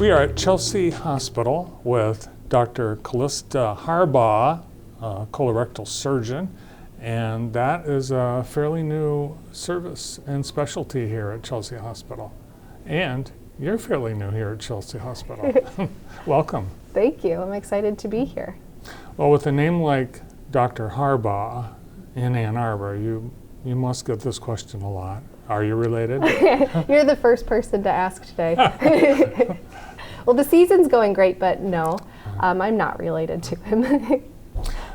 We are at Chelsea Hospital with Dr. Calista Harbaugh, a colorectal surgeon, and that is a fairly new service and specialty here at Chelsea Hospital. And you're fairly new here at Chelsea Hospital. Welcome. Thank you. I'm excited to be here. Well, with a name like Dr. Harbaugh in Ann Arbor, you must get this question a lot. Are you related? You're the first person to ask today. Well, the season's going great, but no, I'm not related to him.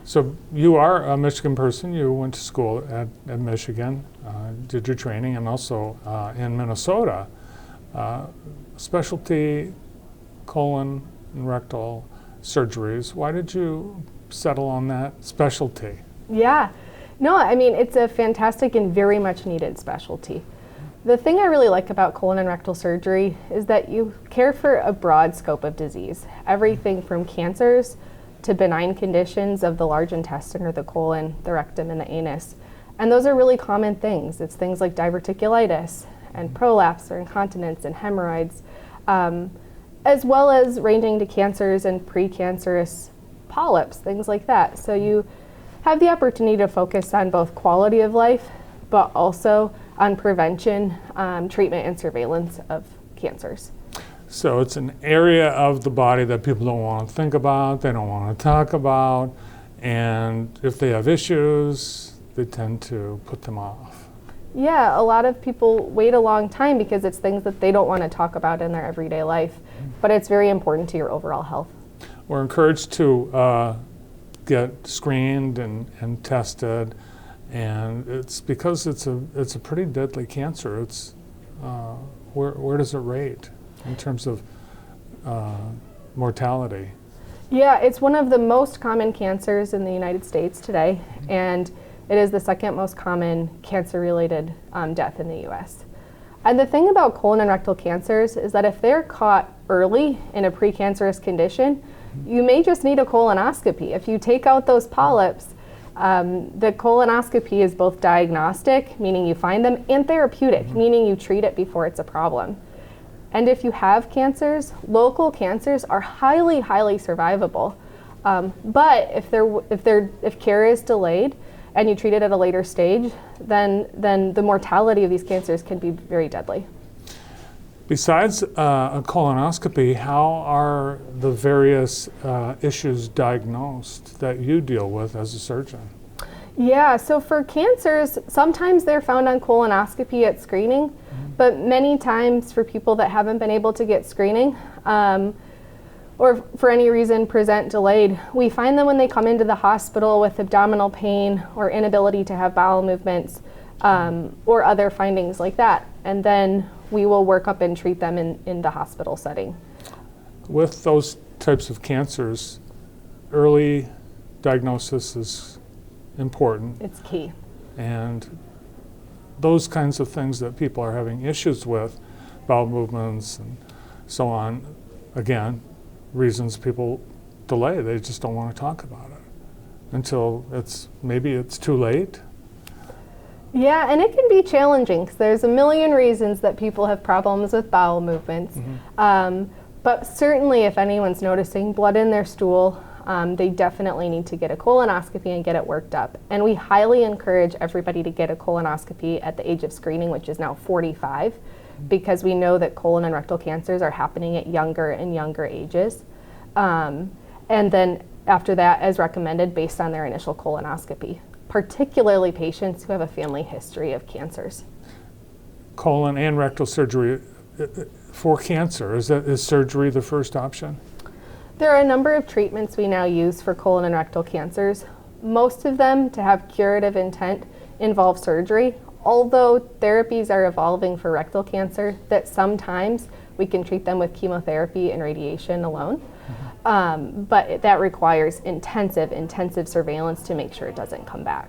So you are a Michigan person. You went to school at Michigan, did your training, and also in Minnesota. Specialty colon and rectal surgeries. Why did you settle on that specialty? Yeah. No, I mean, it's a fantastic and very much needed specialty. The thing I really like about colon and rectal surgery is that you care for a broad scope of disease. Everything from cancers to benign conditions of the large intestine or the colon, the rectum, and the anus. And those are really common things. It's things like diverticulitis and prolapse or incontinence and hemorrhoids, as well as ranging to cancers and precancerous polyps, things like that. So you have the opportunity to focus on both quality of life, but also on prevention, treatment, and surveillance of cancers. So it's an area of the body that people don't want to think about, they don't want to talk about, and if they have issues, they tend to put them off. Yeah, a lot of people wait a long time because it's things that they don't want to talk about in their everyday life, but it's very important to your overall health. We're encouraged to get screened and tested, and it's because it's a pretty deadly cancer. It's where does it rate in terms of mortality? Yeah, it's one of the most common cancers in the United States today, and it is the second most common cancer-related death in the U.S. And the thing about colon and rectal cancers is that if they're caught early in a precancerous condition, you may just need a colonoscopy. If you take out those polyps, the colonoscopy is both diagnostic, meaning you find them, and therapeutic, meaning you treat it before it's a problem. And if you have cancers, local cancers are highly, highly survivable. But if care is delayed and you treat it at a later stage, then the mortality of these cancers can be very deadly. Besides a colonoscopy, how are the various issues diagnosed that you deal with as a surgeon? Yeah, so for cancers, sometimes they're found on colonoscopy at screening, but many times for people that haven't been able to get screening or for any reason present delayed, we find them when they come into the hospital with abdominal pain or inability to have bowel movements or other findings like that. And then we will work up and treat them in the hospital setting. With those types of cancers, early diagnosis is important. It's key. And those kinds of things that people are having issues with, bowel movements and so on, again, reasons people delay. They just don't want to talk about it until maybe it's too late. Yeah, and it can be challenging because there's a million reasons that people have problems with bowel movements. But certainly if anyone's noticing blood in their stool, they definitely need to get a colonoscopy and get it worked up. And we highly encourage everybody to get a colonoscopy at the age of screening, which is now 45, because we know that colon and rectal cancers are happening at younger and younger ages. And then after that, as recommended, based on their initial colonoscopy, particularly patients who have a family history of cancers. Colon and rectal surgery for cancer, is surgery the first option? There are a number of treatments we now use for colon and rectal cancers. Most of them, to have curative intent, involve surgery, although therapies are evolving for rectal cancer that sometimes we can treat them with chemotherapy and radiation alone. But that requires intensive surveillance to make sure it doesn't come back.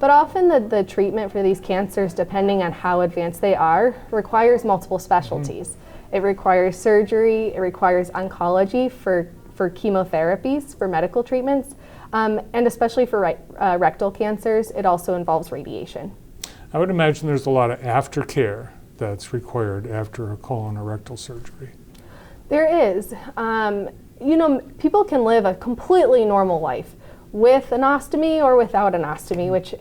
But often the treatment for these cancers, depending on how advanced they are, requires multiple specialties. It requires surgery, it requires oncology for chemotherapies, for medical treatments, and especially for rectal cancers, it also involves radiation. I would imagine there's a lot of aftercare that's required after a colon or rectal surgery. There is. People can live a completely normal life with an ostomy or without an ostomy, which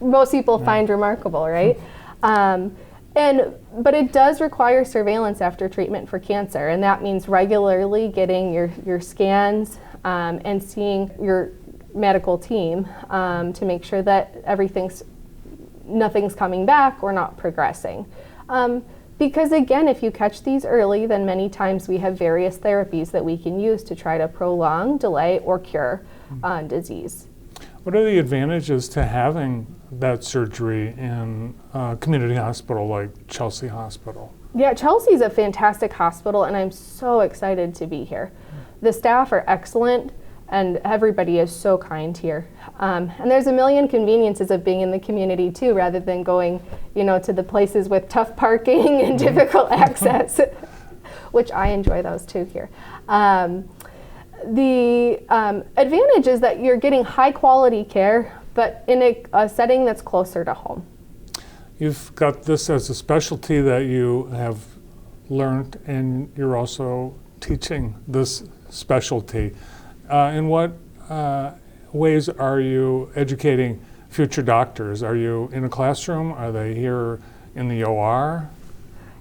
most people find remarkable, right? But it does require surveillance after treatment for cancer, and that means regularly getting your scans and seeing your medical team to make sure that nothing's coming back or not progressing. Because again, if you catch these early, then many times we have various therapies that we can use to try to prolong, delay, or cure disease. What are the advantages to having that surgery in a community hospital like Chelsea Hospital? Yeah, Chelsea's a fantastic hospital, and I'm so excited to be here. The staff are excellent, and everybody is so kind here. And there's a million conveniences of being in the community too, rather than going, to the places with tough parking and difficult access, which I enjoy those too here. The advantage is that you're getting high quality care, but in a setting that's closer to home. You've got this as a specialty that you have learned, and you're also teaching this specialty. In what ways are you educating future doctors? Are you in a classroom? Are they here in the OR?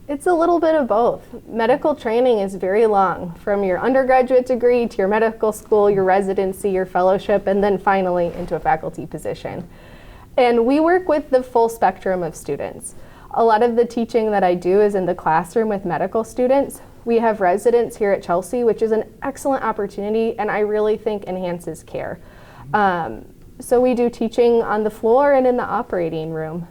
It's a little bit of both. Medical training is very long, from your undergraduate degree to your medical school, your residency, your fellowship, and then finally into a faculty position. And we work with the full spectrum of students. A lot of the teaching that I do is in the classroom with medical students. We have residents here at Chelsea, which is an excellent opportunity and I really think enhances care. So we do teaching on the floor and in the operating room.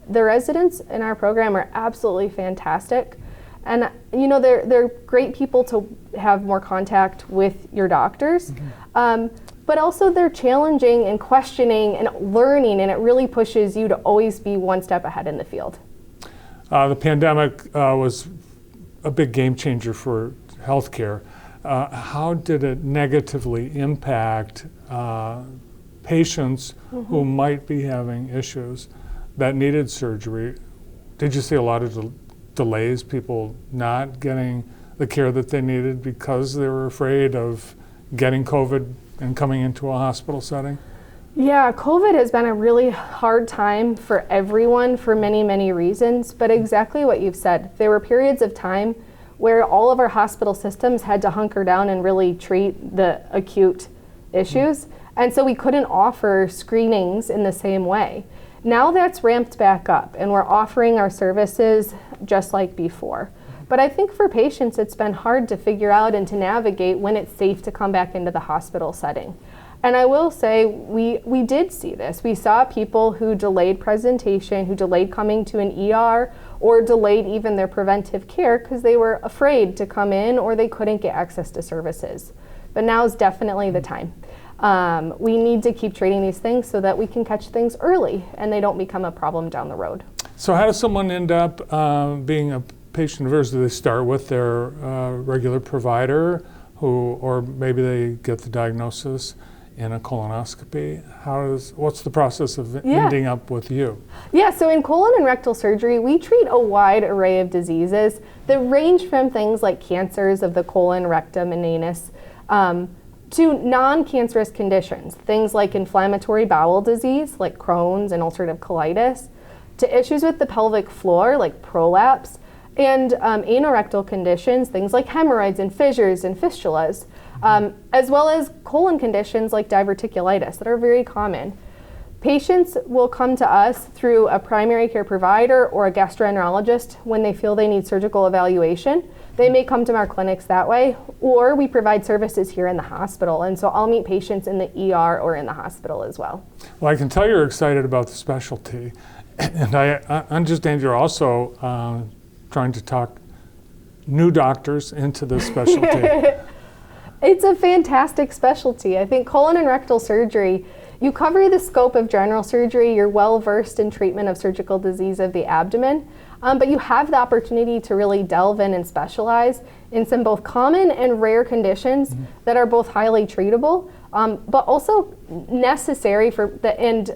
The residents in our program are absolutely fantastic, and they're great people to have more contact with your doctors. But also they're challenging and questioning and learning, and it really pushes you to always be one step ahead in the field. The pandemic was a big game changer for healthcare. How did it negatively impact patients who might be having issues that needed surgery? Did you see a lot of delays, people not getting the care that they needed because they were afraid of getting COVID and coming into a hospital setting? Yeah, COVID has been a really hard time for everyone for many, many reasons, but exactly what you've said. There were periods of time where all of our hospital systems had to hunker down and really treat the acute issues, and so we couldn't offer screenings in the same way. Now that's ramped back up, and we're offering our services just like before. But I think for patients, it's been hard to figure out and to navigate when it's safe to come back into the hospital setting. And I will say, we did see this. We saw people who delayed presentation, who delayed coming to an ER, or delayed even their preventive care because they were afraid to come in or they couldn't get access to services. But now is definitely the time. We need to keep treating these things so that we can catch things early and they don't become a problem down the road. So how does someone end up being a patient of yours? Do they start with their regular provider, or maybe they get the diagnosis in a colonoscopy? What's the process of ending up with you? Yeah, so in colon and rectal surgery, we treat a wide array of diseases that range from things like cancers of the colon, rectum, and anus, to non-cancerous conditions, things like inflammatory bowel disease, like Crohn's and ulcerative colitis, to issues with the pelvic floor, like prolapse, and anorectal conditions, things like hemorrhoids and fissures and fistulas, as well as colon conditions like diverticulitis that are very common. Patients will come to us through a primary care provider or a gastroenterologist when they feel they need surgical evaluation. They may come to our clinics that way, or we provide services here in the hospital. And so I'll meet patients in the ER or in the hospital as well. Well, I can tell you're excited about the specialty. And I understand you're also trying to talk new doctors into this specialty. It's a fantastic specialty. I think colon and rectal surgery, you cover the scope of general surgery, you're well versed in treatment of surgical disease of the abdomen, but you have the opportunity to really delve in and specialize in some both common and rare conditions that are both highly treatable, but also necessary for the end.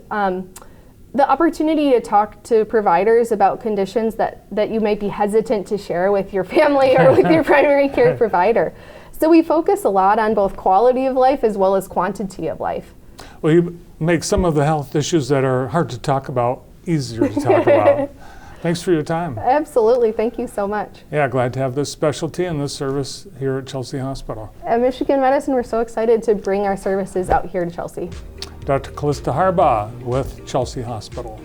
the opportunity to talk to providers about conditions that you might be hesitant to share with your family or with your primary care provider. So we focus a lot on both quality of life as well as quantity of life. Well, you make some of the health issues that are hard to talk about easier to talk about. Thanks for your time. Absolutely. Thank you so much. Yeah, glad to have this specialty and this service here at Chelsea Hospital. At Michigan Medicine, we're so excited to bring our services out here to Chelsea. Dr. Calista Harbaugh with Chelsea Hospital.